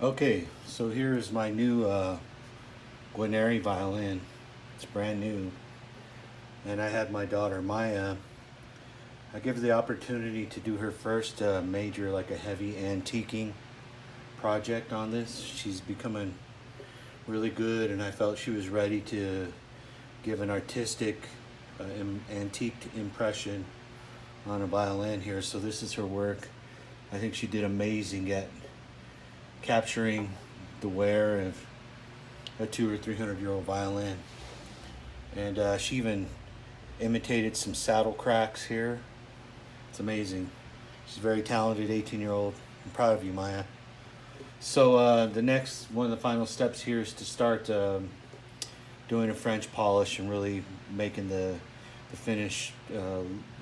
Okay, so here's my new Guarneri violin. It's brand new. And I had my daughter Maya. I give her the opportunity to do her first major, like a heavy antiquing project on this. She's becoming really good, and I felt she was ready to give an artistic, antiqued impression on a violin here. So this is her work. I think she did amazing at capturing the wear of a 200 or 300-year-old violin. And she even imitated some saddle cracks here. It's amazing. She's a very talented 18-year-old. I'm proud of you, Maya. So the next, one of the final steps here is to start doing a French polish and really making the finish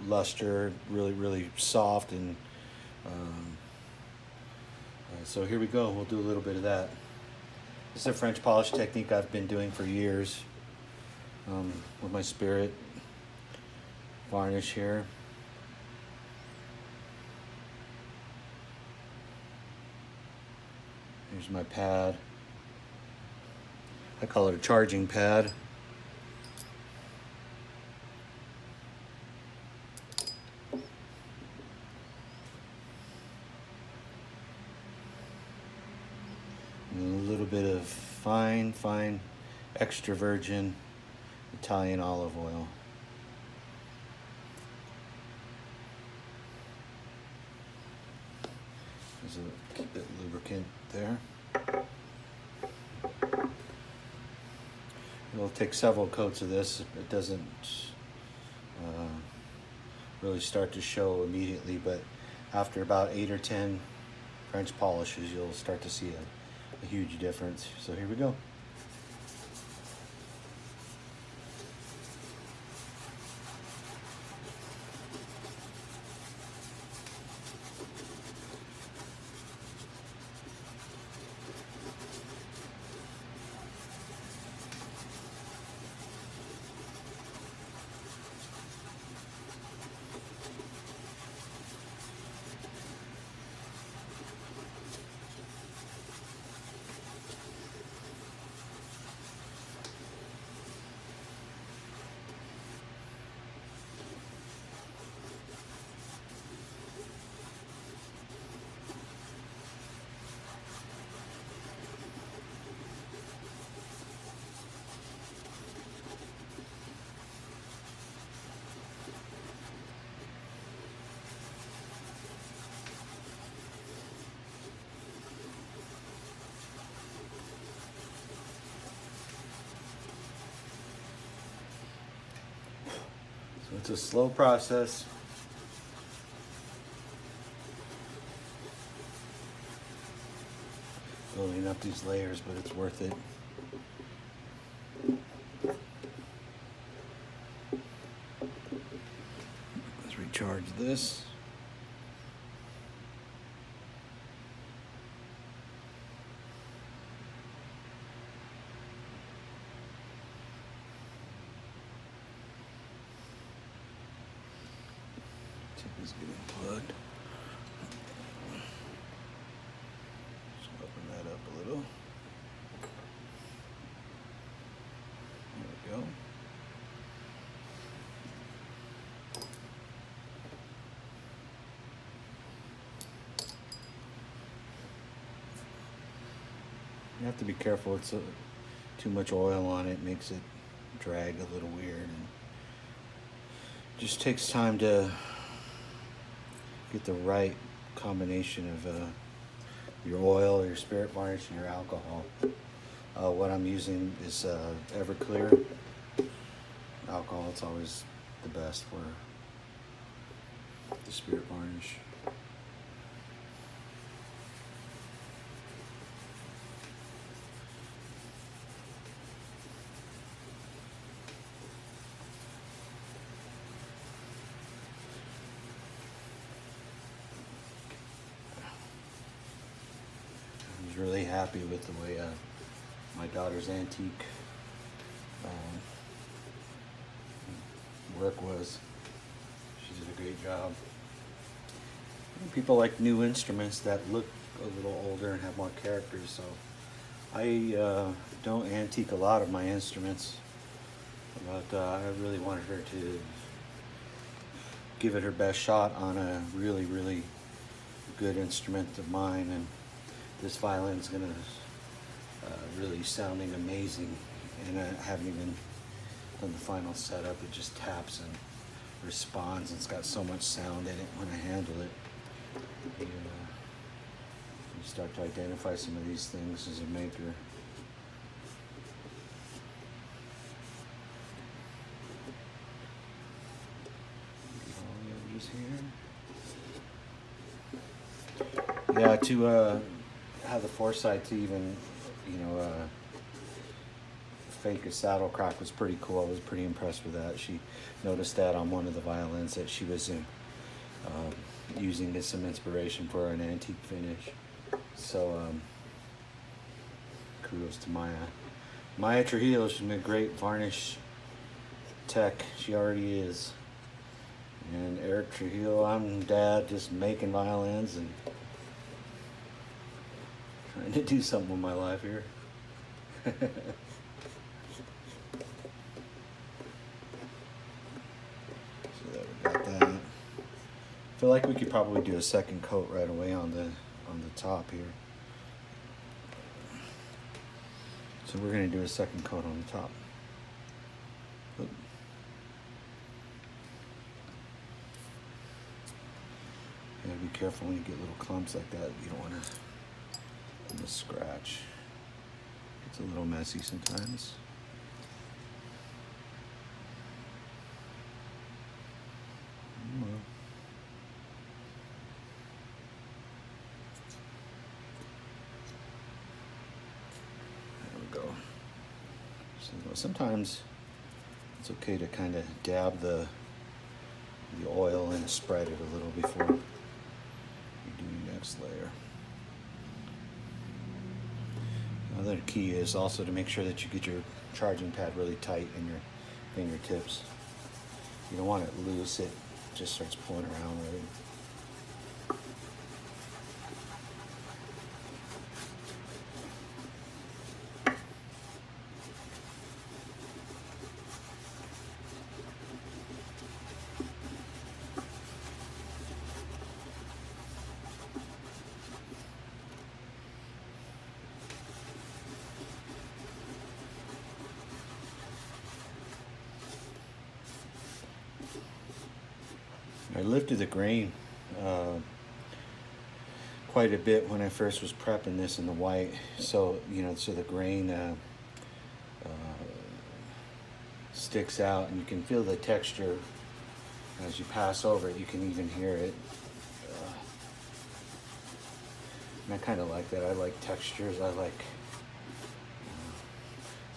luster really soft. And so here we go. We'll do a little bit of that. This is a French polish technique I've been doing for years with my Spirit varnish here. Here's my pad. I call it a charging pad. And a little bit of fine extra virgin Italian olive oil. There's a bit of lubricant there. It'll take several coats of this. It doesn't really start to show immediately, but after about 8 or 10 French polishes, you'll start to see a huge difference. So here we go. So it's a slow process. Building up these layers, but it's worth it. Let's recharge this. Tip is getting plugged. Just open that up a little. There we go. You have to be careful. It's too much oil on it makes it drag a little weird, and just takes time to get the right combination of your oil, your Spirit varnish, and your alcohol. What I'm using is Everclear alcohol. It's always the best for the Spirit varnish. I was really happy with the way my daughter's antique work was. She did a great job. People like new instruments that look a little older and have more characters. So I don't antique a lot of my instruments, but I really wanted her to give it her best shot on a really, really good instrument of mine, and this violin's gonna really sounding amazing. And I haven't even done the final setup. It just taps and responds, and it's got so much sound in it when I handle it. You start to identify some of these things as a maker. Yeah, to have the foresight to even, fake a saddle crack was pretty cool. I was pretty impressed with that. She noticed that on one of the violins that she was using as some inspiration for an antique finish. So kudos to Maya. Maya Trujillo, she's a great varnish tech. She already is. And Eric Trujillo, I'm dad, just making violins and trying to do something with my life here. So there, we got that. I feel like we could probably do a second coat right away on the top here. So we're going to do a second coat on the top. Oop. You gotta be careful when you get little clumps like that. You don't want to scratch. It's a little messy sometimes. Well. There we go. So sometimes it's okay to kind of dab the oil and spread it a little before you do your next layer. Another key is also to make sure that you get your charging pad really tight in your fingertips. You don't want it loose, it just starts pulling around with it. I lifted the grain quite a bit when I first was prepping this in the white, so so the grain sticks out, and you can feel the texture as you pass over it. You can even hear it, and I kind of like that. I like textures. I like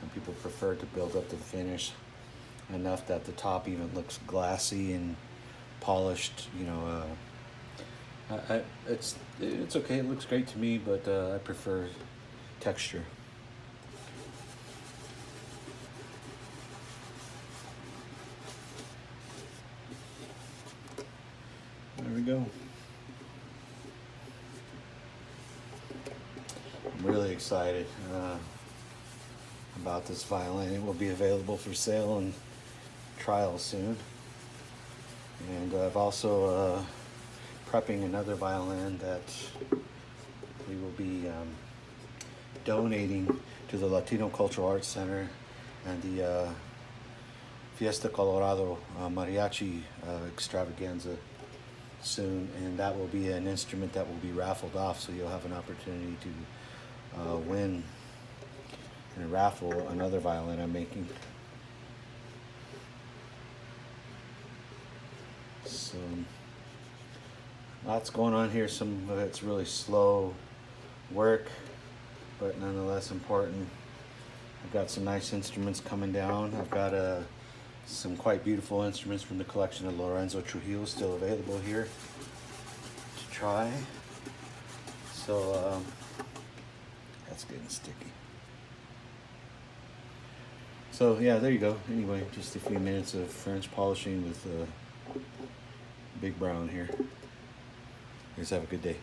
some people prefer to build up the finish enough that the top even looks glassy and polished. It's okay. It looks great to me, but I prefer texture. There we go. I'm really excited about this violin. It will be available for sale and trial soon. And I've also prepping another violin that we will be donating to the Latino Cultural Arts Center and the Fiesta Colorado Mariachi Extravaganza soon, and that will be an instrument that will be raffled off, so you'll have an opportunity to win in a raffle another violin I'm making. So lots going on here. Some of it's really slow work, but nonetheless important. I've got some nice instruments coming down. I've got some quite beautiful instruments from the collection of Lorenzo Trujillo still available here to try. So that's getting sticky. So yeah, there you go. Anyway, just a few minutes of French polishing with Big Brown here. You guys have a good day.